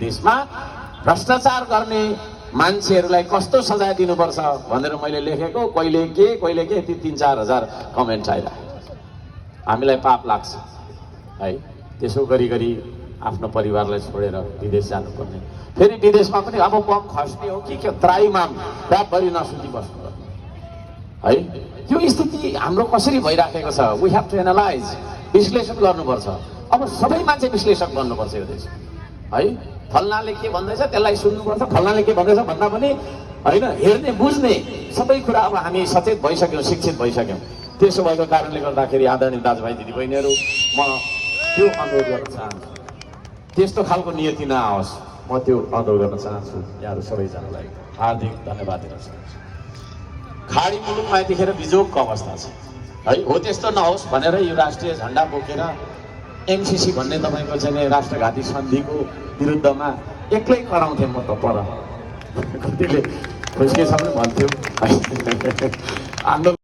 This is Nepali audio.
देशमा भ्रष्टाचार गर्ने मान्छेहरूलाई कस्तो सजाय दिनुपर्छ भनेर मैले लेखेको कहिले के यति 3-4 हजार कमेन्ट आइरहेको हामीलाई पाप लाग्छ है। त्यसो गरी आफ्नो परिवारलाई छोडेर विदेश जानुपर्ने, फेरि विदेशमा पनि अब बम खस्ने हो कि के त्राईमा रातभरि नसुती बस्नु है। त्यो स्थिति हाम्रो कसरी भइराखेको छ, वी हेभ टु एनालाइज, विश्लेषण गर्नुपर्छ। अब सबै मान्छे विश्लेषक बन्नुपर्छ यो देश है। फल्नाले के भन्दैछ त्यसलाई सुन्नुपर्छ, फल्नाले के भन्दैछ भन्दा पनि होइन, हेर्ने बुझ्ने सबै कुरा अब हामी सचेत भइसक्यौँ, शिक्षित भइसक्यौँ। त्यसो भएको कारणले गर्दाखेरि आदरणीय दाजुभाइ दिदीबहिनीहरू, म त्यो अनुरोध गर्न चाहन्छु, त्यस्तो खालको नियति नआओस्, म त्यो अनुरोध गर्न चाहन्छु। यहाँहरू सबैजनालाई हार्दिक धन्यवाद दिन चाहन्छु। खाडी मुलुकमा यतिखेर बिजोगको अवस्था छ है, हो त्यस्तो नहोस् भनेर यो राष्ट्रिय झन्डा बोकेर एमसिसी भन्ने तपाईँको चाहिँ राष्ट्रघाती सन्धिको विरुद्धमा एक्लै कराउँथेँ म त पर, कतिले खुस्केसम्म भन्थ्यो आन्दोलन